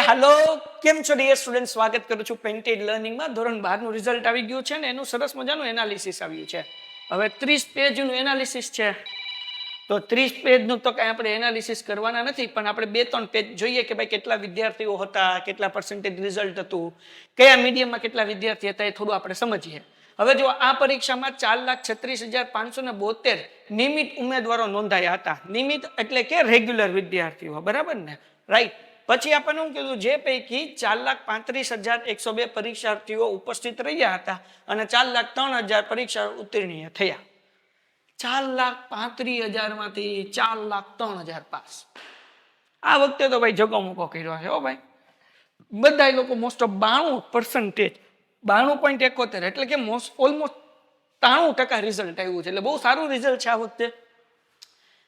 હાલો, કેમ છો dear student? સ્વાગત કરું છું પેન્ટેડ લર્નિંગમાં. ધોરણ 12 નું રિઝલ્ટ આવી ગયું છે ને એનું સરસ મજાનું એનાલિસિસ આવ્યું છે. હવે 30 પેજનું એનાલિસિસ છે. તો 30 પેજનું તો કાંઈ આપણે એનાલિસિસ કરવાના નથી, પણ આપણે 2-3 પેજ જોઈએ કે ભાઈ કેટલા વિદ્યાર્થીઓ હતા, કેટલા પર્સન્ટેજ રિઝલ્ટ હતું, કયા મીડિયમમાં કેટલા વિદ્યાર્થી હતા, એ થોડું આપણે સમજીએ. હવે જો આ પરીક્ષામાં 4,36,572 નિયમિત ઉમેદવારો નોંધાયા હતા. નિયમિત એટલે કે રેગ્યુલર વિદ્યાર્થીઓ, બરાબર ને? રાઈટ. પછી આપણને શું કીધું, જે પૈકી 4,35,102 પરીક્ષાર્થીઓ ઉપસ્થિત રહ્યા હતા અને 4,03,000 પરીક્ષા ઉત્તીર્ણ થયા. 4,35,000 માંથી 4,03,000 પાસ. આ વખતે તો ભાઈ જગો મૂકો કર્યો છે હો ભાઈ. બધા લોકો મોસ્ટ ઓફ 92%, 92.71 એટલે કે ઓલમોસ્ટ 93% રિઝલ્ટ આવ્યું છે. એટલે બહુ સારું રિઝલ્ટ છે આ વખતે.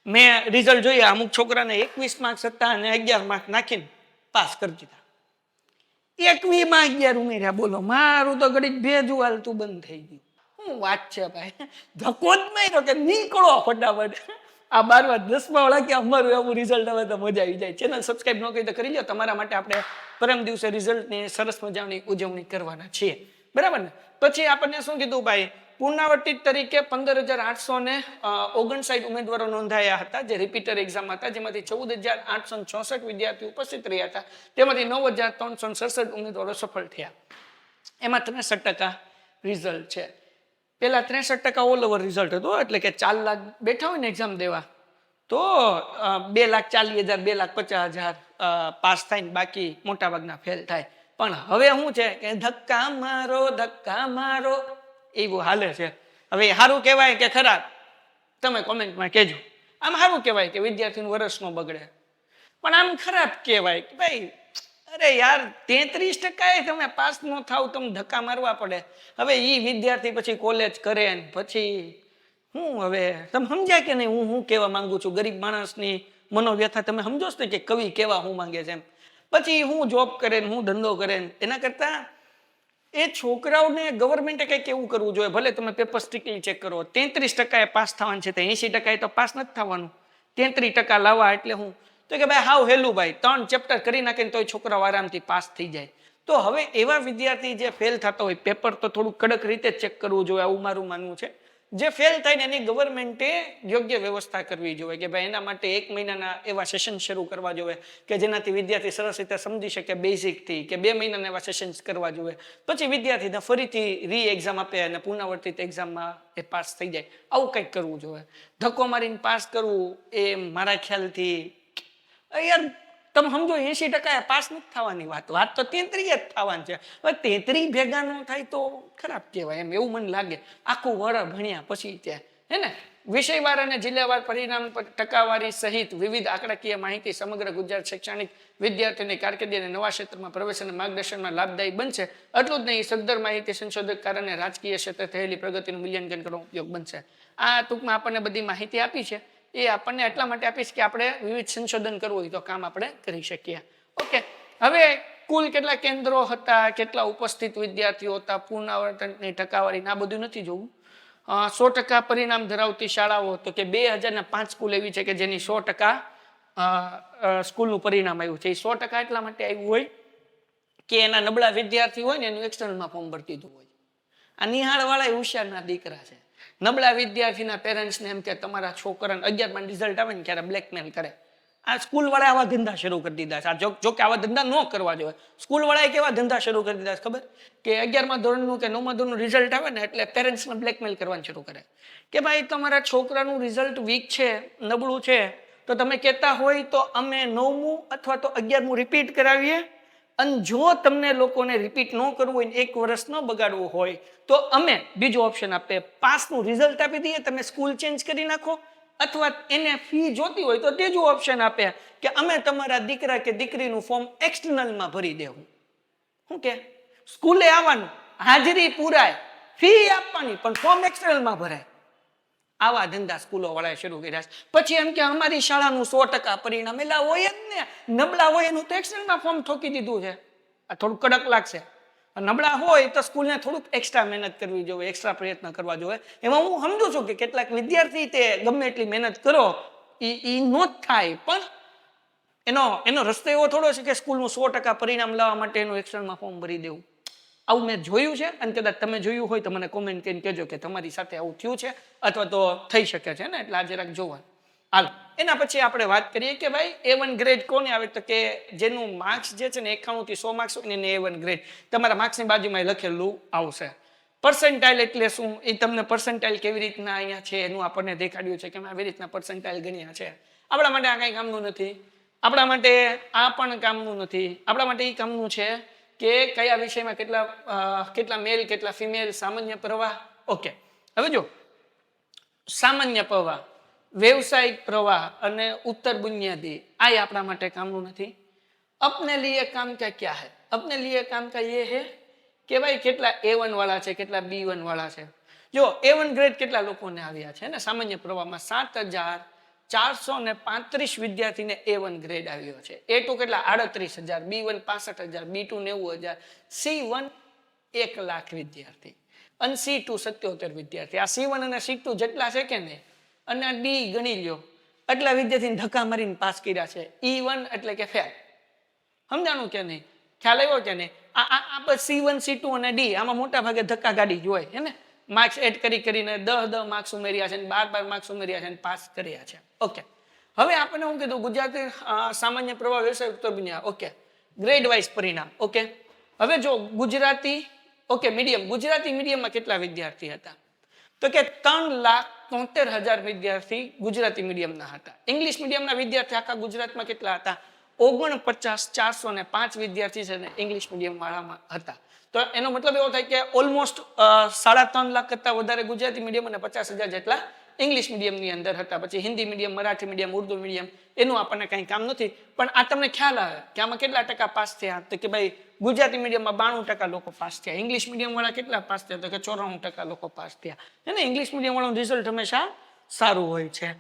મેં રિઝલ્ટ જોઈએ, અમુક છોકરાને 21 માર્ક્સ હતા અને 11 માર્ક નાખીને પાસ કરી દીધા. 21 માં 11 ઉમેર્યા, બોલો. મારું તો ઘડીક ભેજું હાલતું બંધ થઈ ગયું. શું વાત છે ભાઈ, ધક્કો જ માર્યો કે નીકળો ફટાફટ. આ 12મા 10મા વાળા કે અમારું એવું રિઝલ્ટ આવે તો મજા આવી જાય. ચેનલ સબસ્ક્રાઈબ ન કરી તો કરી લો. તમારા માટે આપણે પરમ દિવસે રિઝલ્ટની સરસ મજાની ઉજવણી કરવાના છીએ, બરાબર ને? પછી આપણને શું કીધું ભાઈ, પુનરાવર્તિત તરીકે 15,859 ઉમેદવારો નોંધાયા હતા જે રિપીટર એક્ઝામ હતા, જેમાંથી 14,864 વિદ્યાર્થીઓ ઉપસ્થિત રહ્યા હતા. તેમાંથી 9,367 ઉમેદવારો સફળ થયા. એમાં 63% રિઝલ્ટ છે. પેલા 63% ઓલ ઓવર રિઝલ્ટ હતું, એટલે કે 4 લાખ બેઠા હોય ને એક્ઝામ દેવા તો 2,40,000 2,50,000 પાસ થાય ને બાકી મોટાભાગના ફેલ થાય. પણ હવે શું છે કે ધક્કા મારો એવું હાલે છે. હવે સારું કહેવાય કે ખરાબ, તમે કોમેન્ટમાં કહેજો. આમ સારું કહેવાય કે વિદ્યાર્થીનું વર્ષ ન બગડે, પણ આમ ખરાબ કહેવાય કે ભાઈ અરે યાર 33% તમે પાસ ન થાવ, તમે ધક્કા મારવા પડે. હવે એ વિદ્યાર્થી પછી કોલેજ કરે ને પછી હું, હવે તમે સમજ્યા કે નહીં હું કહેવા માંગુ છું? ગરીબ માણસની મનોવ્યથા તમે સમજો છો ને કે કવિ કેવા હું માંગે છે એમ. પછી હું જોબ કરે ને હું ધંધો કરે ને એના કરતા એ છોકરાઓને ગવર્મેન્ટે કંઈક એવું કરવું જોઈએ. ભલે તમે પેપર સ્ટ્રિક્ટલી ચેક કરો, 33% પાસ થવાનું છે, તો 80% તો પાસ નથી થવાનું. 33% લાવવા એટલે હું તો કે ભાઈ હાવ હેલું ભાઈ, 3 ચેપ્ટર કરી નાખીને તોય છોકરાઓ આરામથી પાસ થઈ જાય. તો હવે એવા વિદ્યાર્થી જે ફેલ થતા હોય, પેપર તો થોડું કડક રીતે ચેક કરવું જોઈએ, આવું મારું માનવું છે. જે ફેલ થાય ને એની ગવર્મેન્ટે યોગ્ય વ્યવસ્થા કરવી જોઈએ કે ભાઈ એના માટે 1 મહિનાના એવા સેશન શરૂ કરવા જોઈએ કે જેનાથી વિદ્યાર્થી સરસ રીતે સમજી શકે બેઝિકથી, કે 2 મહિનાના એવા સેશન્સ કરવા જોઈએ. પછી વિદ્યાર્થીને ફરીથી રી એક્ઝામ આપે અને પુનરાવર્તિત એક્ઝામમાં એ પાસ થઈ જાય. આવું કંઈક કરવું જોઈએ. ધક્કો મારીને પાસ કરવું એ મારા ખ્યાલથી યાર તમે સમજો 80% પાસ નથી થવાની વાત તો 33 જ થવાની છે. હવે 33 ભેગા ન થાય તો ખરાબ કહેવાય એમ, એવું મને લાગે. આખું વર્ષ ભણ્યા પછી ત્યાં હે ને વિષયવાર અને જિલ્લાવાર પરિણામ ટકાવારી સહિત વિવિધ આંકડાકીય માહિતી સમગ્ર ગુજરાત શૈક્ષણિક વિદ્યાર્થીઓની કારકિર્દી અને નવા ક્ષેત્રમાં પ્રવેશ અને માર્ગદર્શનમાં લાભદાયી બનશે. એટલું જ નહીં, સદ્ધર માહિતી સંશોધક કારણે રાજકીય ક્ષેત્રે થયેલી પ્રગતિનું મૂલ્યાંકન કરવાનો ઉપયોગ બનશે. આ ટૂંકમાં આપણને બધી માહિતી આપી છે. એ આપણને એટલા માટે આપીશ કે આપણે વિવિધ સંશોધન કરવું હોય તો કામ આપણે કરી શકીએ. ઓકે, હવે કુલ કેટલા કેન્દ્રો હતા, કેટલા ઉપસ્થિત વિદ્યાર્થીઓ હતા, પુનરાવર્તનની ટકાવારી, આ બધું નથી જોવું. 100% પરિણામ ધરાવતી શાળાઓ, તો કે 2005 સ્કૂલ એવી છે કે જેની 100% સ્કૂલનું પરિણામ આવ્યું છે. એ 100% એટલા માટે આવ્યું હોય કે એના નબળા વિદ્યાર્થી હોય ને એનું એક્સટર્નલમાં ફોર્મ ભરી દીધું હોય. આ નિહાળવાળા હોશિયારના દીકરા છે. નબળા વિદ્યાર્થીના પેરેન્ટ્સને એમ કે તમારા છોકરાને 11માં રિઝલ્ટ આવે ને ત્યારે બ્લેકમેલ કરે. આ સ્કૂલવાળા આવા ધંધા શરૂ કરી દીધા છે. જો કે આવા ધંધા ન કરવા જોઈએ. સ્કૂલવાળાએ કેવા ધંધા શરૂ કરી દીધા છે ખબર? કે 11મા ધોરણનું કે 9મા ધોરણનું રિઝલ્ટ આવે ને એટલે પેરેન્ટ્સને બ્લેકમેલ કરવાનું શરૂ કરે કે ભાઈ તમારા છોકરાનું રિઝલ્ટ વીક છે, નબળું છે, તો તમે કહેતા હોય તો અમે 9મું અથવા તો 11મું રિપીટ કરાવીએ, અને જો તમને લોકોને રિપીટ ન કરવું હોય ને 1 વર્ષ ન બગાડવું હોય તો અમે બીજો ઓપ્શન આપીએ, પાસનું રિઝલ્ટ આપી દઈએ, તમે સ્કૂલ ચેન્જ કરી નાખો, અથવા એને ફી જોતી હોય તો ત્રીજું ઓપ્શન આપે કે અમે તમારા દીકરા કે દીકરીનું ફોર્મ એક્સટર્નલમાં ભરી દેવું. શું કે સ્કૂલે આવવાનું, હાજરી પુરાય, ફી આપવાની, પણ ફોર્મ એક્સટર્નલમાં ભરાય. આવા ધંધા સ્કૂલો વાળાએ શરૂ કર્યા છે. પછી એમ કે અમારી શાળાનું 100% પરિણામ, એટલે હોય જ ને, નબળા હોય એનું તો એક્સટર્નલમાં ફોર્મ ઠોકી દીધું છે. આ થોડું કડક લાગશે. નબળા હોય તો સ્કૂલને થોડુંક એક્સ્ટ્રા મહેનત કરવી જોઈએ, એક્સ્ટ્રા પ્રયત્ન કરવા જોઈએ. એમાં હું સમજુ છું કે કેટલાક વિદ્યાર્થી તે ગમે એટલી મહેનત કરો એ નો જ થાય, પણ એનો રસ્તો એવો થોડો છે કે સ્કૂલનું 100% પરિણામ લાવવા માટે એનું એક્સટર્નલમાં ફોર્મ ભરી દેવું. આવું મેં જોયું છે, અને કદાચ તમે જોયું હોય તો મને કોમેન્ટ કરીને કહેજો કે તમારી સાથે આવું થયું છે અથવા તો થઈ શકે છે ને. એટલે આ જરાક જોવા. હાલ એના પછી આપણે વાત કરીએ કે ભાઈ A1 ગ્રેડ કોને આવે, તો કે જેનું માર્ક્સ જે છે ને 91 થી 100 માર્ક્સ હોય ને A1 ગ્રેડ. તમારા માર્ક્સની બાજુમાં લખેલું આવશે. પર્સન્ટાઇલ એટલે શું, એ તમને પર્સન્ટાઇલ કેવી રીતના અહીંયા છે એનું આપણને દેખાડ્યું છે કે આવી રીતના પર્સન્ટાઇલ ગણ્યા છે. આપણા માટે આ કંઈ કામનું નથી, આપણા માટે આ પણ કામનું નથી. આપણા માટે એ કામનું છે કે કયા વિષયમાં કેટલા મેલ કેટલા ફિમેલ, સામાન્ય પ્રવાહ. ઓકે, હવે જો સામાન્ય પ્રવાહ, વ્યવસાયિક પ્રવાહ અને ઉત્તર બુનિયાદી આ આપણા માટે કામનું નથી. अपने लिए काम का क्या है, अपने लिए काम का ये है કે ભાઈ કેટલા A1 વાળા છે, કેટલા B1 વાળા છે. જો A1 ગ્રેડ કેટલા લોકોને આવ્યા છે ને સામાન્ય પ્રવાહમાં 7,435 વિદ્યાર્થીને A1 ગ્રેડ આવ્યો છે. A2 કેટલા 38,000, B1 65,000, B2 90,000, C1 1,00,000 વિદ્યાર્થી અને C2 77 વિદ્યાર્થી. આ C1 અને C2 જેટલા છે કે નહીં, અને આ D ગણી લ્યો, એટલા વિદ્યાર્થીને ધક્કા મારીને પાસ કર્યા છે. E1 એટલે કે ફેલ. સમજાણું કે નહીં, ખ્યાલ આવ્યો કે નહીં. આ C1 C2 અને D આમાં મોટા ભાગે ધક્કા ગાડી જ હોય હે ને. માર્ક્સ એડ કરીને 10 માર્ક્સ ઉમેર્યા છે, 12 માર્ક્સ ઉમેર્યા છે અને પાસ કર્યા છે. ઓકે, હવે આપણે શું કીધું, ગુજરાતી સામાન્ય પ્રવાહ વ્યવસાય ઉત્તર બુનિયા. ઓકે, ગ્રેડ વાઇઝ પરિણામ. ઓકે, હવે જો ગુજરાતી મીડિયમ, ગુજરાતી મીડિયમમાં કેટલા વિદ્યાર્થી હતા, તો કે 3,73,000 વિદ્યાર્થી ગુજરાતી મીડિયમના હતા. ઇંગ્લિશ મીડિયમના વિદ્યાર્થી આખા ગુજરાતમાં કેટલા હતા, 49,405 વિદ્યાર્થી છે ને ઇંગ્લિશ મીડિયમ વાળામાં હતા. તો એનો મતલબ એવો થાય કે ઓલમોસ્ટ 3.5 લાખ કરતા વધારે ગુજરાતી મીડિયમ અને 50,000 જેટલા ઇંગ્લિશ મીડિયમની અંદર હતા. પછી Hindi medium, Marathi medium, Urdu medium એનું આપણને કંઈ કામ નથી. પણ આ તમને ખ્યાલ આવે કે આમાં કેટલા ટકા પાસ થયા, તો કે ભાઈ ગુજરાતી મીડિયમમાં 92% લોકો પાસ થયા. ઇંગ્લિશ મીડિયમ વાળા કેટલા પાસ થયા, તો કે 94% લોકો પાસ થયા. એને ઇંગ્લિશ મીડિયમ વાળાનું રિઝલ્ટ હંમેશા સારું હોય છે.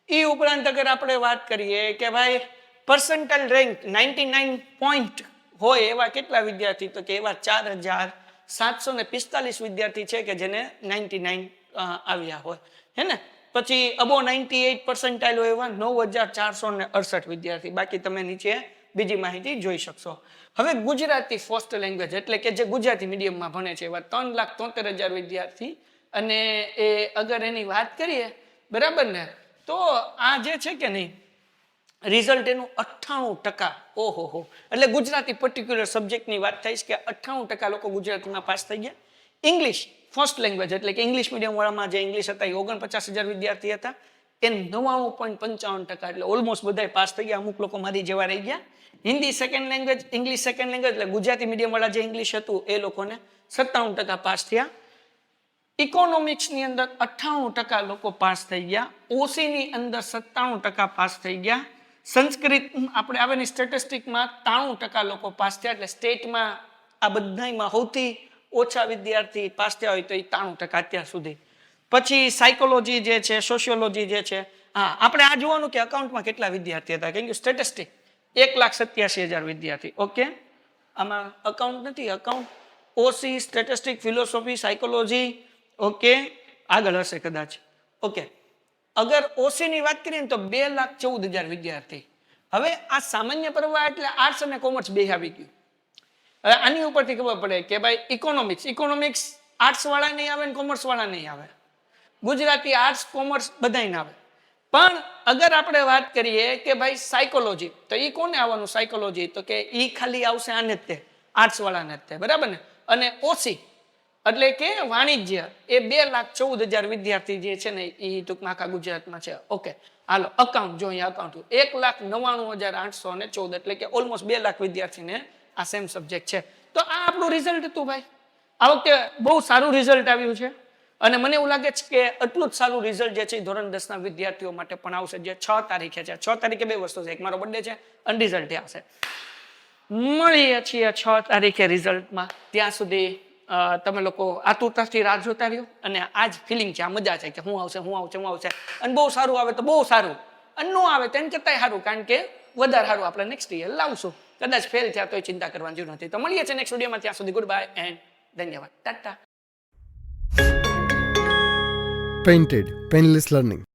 એ ઉપરાંત અગર આપણે વાત કરીએ કે ભાઈ પર્સન્ટાઇલ રેન્ક 99 પોઈન્ટ હોય એવા કેટલા વિદ્યાર્થી, તો કે એવા 4,745 વિદ્યાર્થી છે કે જેને 99 આવ્યા હોય હે ને. પછી અબો 98 પર્સન્ટાઇલ હોય એવા 9,468 વિદ્યાર્થી. બાકી તમે નીચે બીજી માહિતી જોઈ શકશો. હવે ગુજરાતી ફર્સ્ટ લેંગ્વેજ એટલે કે જે ગુજરાતી મીડિયમમાં ભણે છે એવા 3,73,000 વિદ્યાર્થી. અને એ અગર એની વાત કરીએ બરાબર ને, તો આ જે છે કે નહીં રિઝલ્ટ એનું 98%. ઓહો, એટલે ગુજરાતી પર્ટિક્યુલર સબ્જેક્ટની વાત થઈશ કે 98% લોકો ગુજરાતીમાં પાસ થઈ ગયા. ઇંગ્લિશ ફર્સ્ટ લેંગ્વેજ એટલે કે ઇંગ્લિશ મીડિયમ વાળામાં જે ઇંગ્લિશ હતા એ 49,000 વિદ્યાર્થી હતા. એ 99.55% એટલે ઓલમોસ્ટ બધા પાસ થઈ ગયા. અમુક લોકો મારી જેવા રહી ગયા. Hindi second language, English second language એટલે ગુજરાતી મીડિયમ વાળા જે ઇંગ્લિશ હતું એ લોકોને 97% પાસ થયા. ઇકોનોમિક્સની અંદર 98% લોકો પાસ થઈ ગયા. ઓસીની અંદર 97% પાસ થઈ ગયા. સંસ્કૃત આપણે આવેની સ્ટેટિસ્ટિકમાં 93% લોકો પાસ થયા. એટલે સ્ટેટમાં આ બધામાં સૌથી ઓછા વિદ્યાર્થી પાસ થયા હોય તો એ 93% અત્યાર સુધી. પછી સાયકોલોજી જે છે, સોશિયોલોજી જે છે, હા આપણે આ જોવાનું કે અકાઉન્ટમાં કેટલા વિદ્યાર્થી હતા, કેમ કે સ્ટેટિસ્ટિક 1,87,000 વિદ્યાર્થી. ઓકે, આમાં અકાઉન્ટ નથી, અકાઉન્ટ ઓસી, સ્ટેટિસ્ટિક, ફિલોસોફી, સાયકોલોજી. ઓકે, આગળ હશે કદાચ. ઓકે, અગર ઓસીની વાત કરીએ ને તો 2,14,000 વિદ્યાર્થી. હવે આ સામાન્ય પ્રવાહ એટલે આર્ટ્સ અને કોમર્સ બે આવી ગયું. હવે આની ઉપરથી ખબર પડે કે ભાઈ ઇકોનોમિક્સ આર્ટ્સ વાળા નહીં આવે ને કોમર્સ વાળા નહીં આવે. ગુજરાતી આર્ટ્સ કોમર્સ બધાય આવે. પણ અગર આપણે વાત કરીએ કે ભાઈ સાયકોલોજી, તો એ કોને આવવાનું સાયકોલોજી, તો કે એ ખાલી આવશે આને જ તે આર્ટ્સ વાળાને જ તે, બરાબર ને. અને ઓસી એટલે કે વાણિજ્ય એ 2,14,000 વિદ્યાર્થી જે છે ને એ ટૂંકમાં આખા ગુજરાતમાં છે. ઓકે, હાલો અકાઉન્ટ જો અહીંયા અકાઉન્ટ 1,99,814 એટલે કે ઓલમોસ્ટ 2 લાખ વિદ્યાર્થીને આ સેમ સબ્જેક્ટ છે. તો આ આપણું રિઝલ્ટ હતું ભાઈ. આ વખતે બહુ સારું રિઝલ્ટ આવ્યું છે. અને મને એવું લાગે છે કે એટલું જ સારું રિઝલ્ટ જે છે ધોરણ 10 ના વિદ્યાર્થીઓ માટે પણ આવશે, જે 6 તારીખે છે. 6 તારીખે બે વસ્તુ છે, એક મારો બર્થડે છે અને રિઝલ્ટ આવશે. મળીએ છીએ 6 તારીખે રિઝલ્ટમાં. ત્યાં સુધી તમે લોકો આતુરતાથી રાહ જોતા રહ્યો. અને આ જ ફિલિંગ છે, આ મજા છે કે હું આવશે. અને બહુ સારું આવે તો બહુ સારું, અને ન આવે તેમ કરતાંય સારું, કારણ કે વધારે સારું આપણે નેક્સ્ટ યર લાવશું. કદાચ ફેલ થયા તો ચિંતા કરવાની જરૂર નથી. તો મળીએ છીએ નેક્સ્ટ વિડીયોમાં. ત્યાં સુધી ગુડ બાય એન્ડ ધન્યવાદ. ટાટા. Painted Painless Learning.